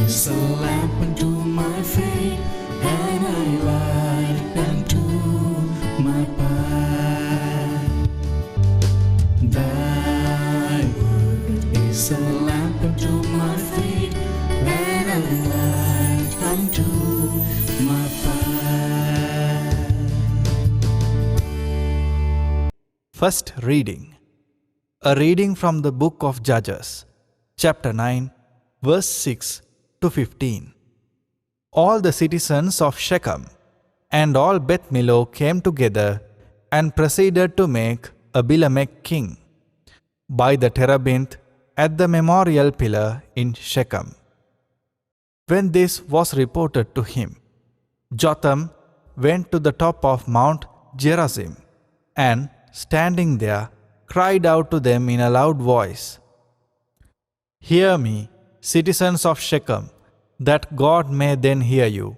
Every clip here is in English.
is a lamp unto my feet, and a light unto my path. Thy word is a lamp unto my feet, and a light unto my path. First reading. A reading from the book of Judges, chapter 9, verse 6 to 15. All the citizens of Shechem and all Beth Millo came together and proceeded to make Abimelech king by the terebinth at the memorial pillar in Shechem. When this was reported to him, Jotham went to the top of Mount Gerizim and, standing there, cried out to them in a loud voice, "Hear me, citizens of Shechem, that God may then hear you."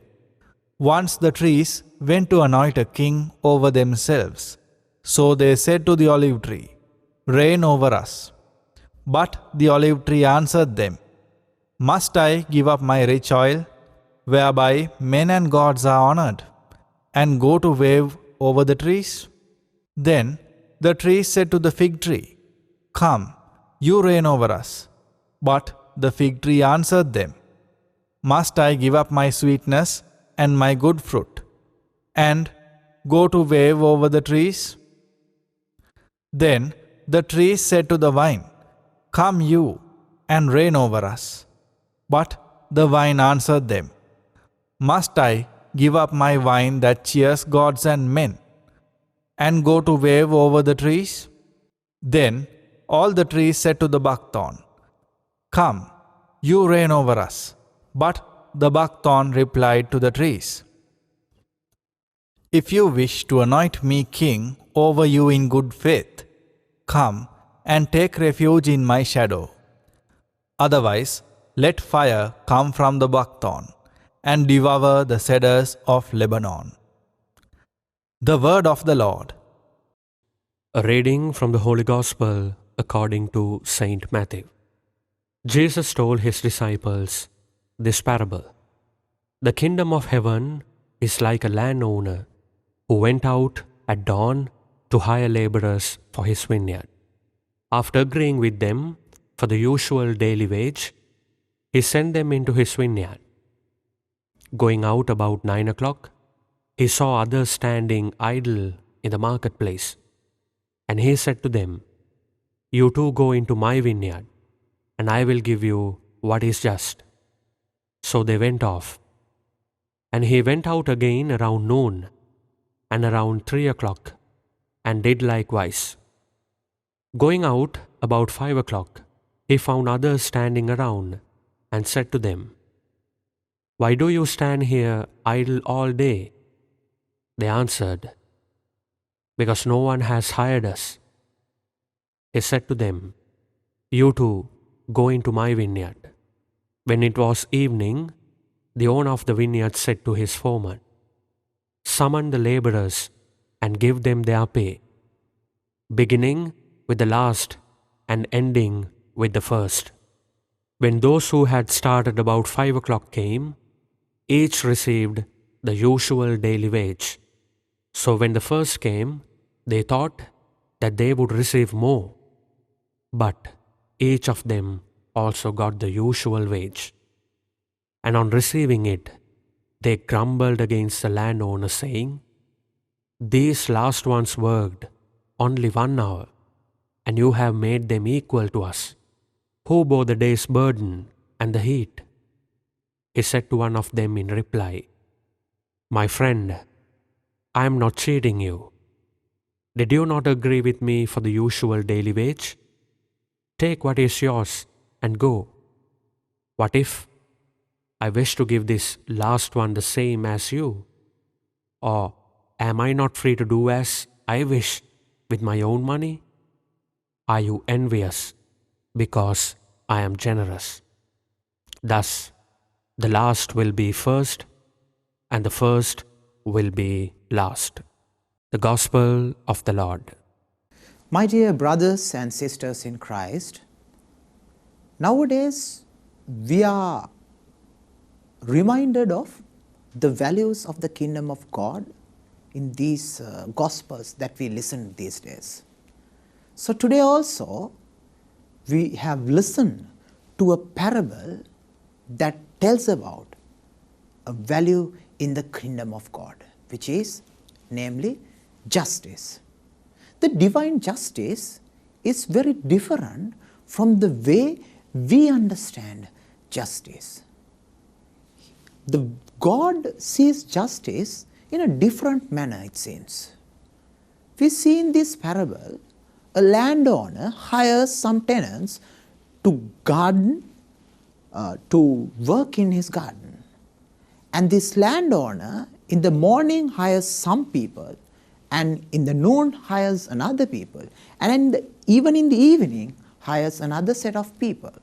Once the trees went to anoint a king over themselves. So they said to the olive tree, "Reign over us." But the olive tree answered them, "Must I give up my rich oil, whereby men and gods are honored, and go to wave over the trees?" Then the tree said to the fig tree, "Come, you reign over us." But the fig tree answered them, "Must I give up my sweetness and my good fruit, and go to wave over the trees?" Then the tree said to the vine, "Come you, and reign over us." But the vine answered them, "Must I give up my vine that cheers gods and men, and go to wave over the trees?" Then all the trees said to the buckthorn, "Come, you reign over us." But the buckthorn replied to the trees, "If you wish to anoint me king over you in good faith, come and take refuge in my shadow. Otherwise, let fire come from the buckthorn and devour the cedars of Lebanon." The word of the Lord. A reading from the Holy Gospel according to Saint Matthew. Jesus told his disciples this parable. The kingdom of heaven is like a landowner who went out at dawn to hire laborers for his vineyard. After agreeing with them for the usual daily wage, he sent them into his vineyard. Going out about 9 o'clock, he saw others standing idle in the marketplace, and he said to them, "You too go into my vineyard, and I will give you what is just." So they went off. And he went out again around noon and around 3 o'clock, and did likewise. Going out about 5 o'clock, he found others standing around, and said to them, "Why do you stand here idle all day?" They answered, "Because no one has hired us." He said to them, "You too go into my vineyard." When it was evening, the owner of the vineyard said to his foreman, "Summon the laborers and give them their pay, beginning with the last and ending with the first." When those who had started about 5 o'clock came, each received the usual daily wage. So when the first came, they thought that they would receive more, but each of them also got the usual wage. And on receiving it, they grumbled against the landowner, saying, "These last ones worked only 1 hour, and you have made them equal to us, who bore the day's burden and the heat." He said to one of them in reply, "My friend, I am not cheating you. Did you not agree with me for the usual daily wage? Take what is yours and go. What if I wish to give this last one the same as you? Or am I not free to do as I wish with my own money? Are you envious because I am generous?" Thus, the last will be first, and the first will be last. The Gospel of the Lord. My dear brothers and sisters in Christ, nowadays we are reminded of the values of the kingdom of God in these Gospels that we listen these days. So today also we have listened to a parable that tells about a value in the kingdom of God, which is namely justice. The divine justice is very different from the way we understand justice. The God sees justice in a different manner, it seems. We see in this parable a landowner hires some tenants to work in his garden. And this landowner in the morning hires some people, and in the noon hires another people, and even in the evening hires another set of people.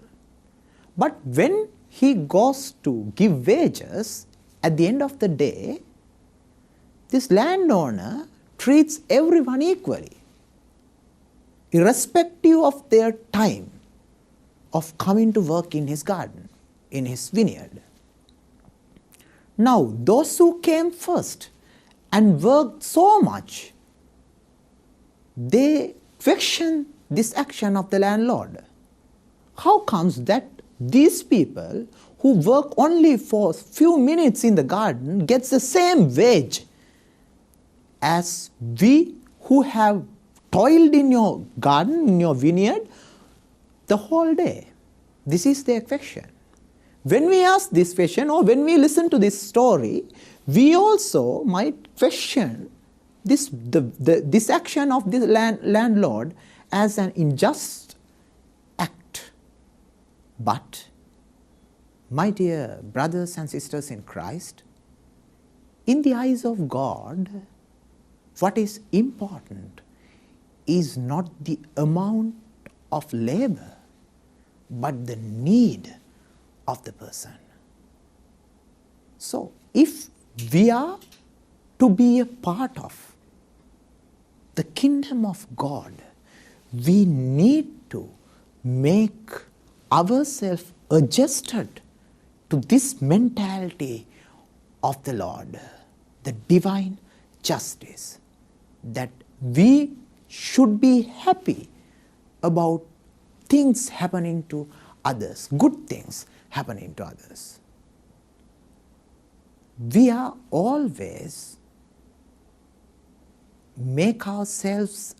But when he goes to give wages at the end of the day, this landowner treats everyone equally, irrespective of their time of coming to work in his garden, in his vineyard. Now, those who came first and worked so much, they question this action of the landlord. How comes that these people who work only for few minutes in the garden gets the same wage as we who have toiled in your garden, in your vineyard, the whole day? This is their question. When we ask this question, or when we listen to this story, we also might question this action of the landlord as an unjust act. But, my dear brothers and sisters in Christ, in the eyes of God, what is important is not the amount of labor, but the need of the person. So, if we are to be a part of the kingdom of God, we need to make ourselves adjusted to this mentality of the Lord, the divine justice, that we should be happy about things happening to others, good things happening to others. We are always make ourselves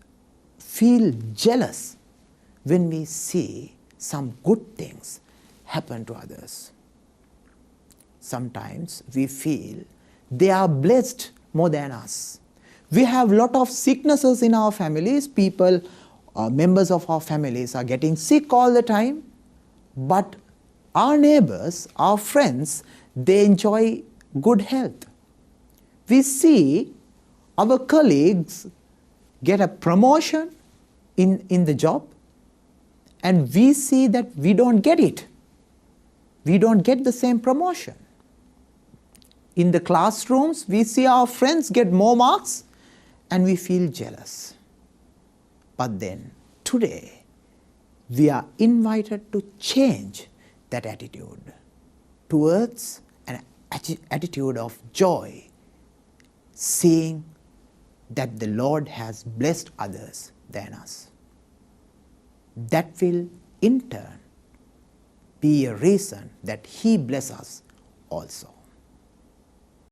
feel jealous when we see some good things happen to others. Sometimes we feel they are blessed more than us. We have lot of sicknesses in our families. People, members of our families are getting sick all the time. But our neighbors, our friends, they enjoy good health. We see our colleagues get a promotion in the job, and we see that we don't get it. We don't get the same promotion. In the classrooms, we see our friends get more marks, and we feel jealous. But then, today, we are invited to change that attitude towards an attitude of joy, seeing that the Lord has blessed others than us. That will, in turn, be a reason that He bless us also.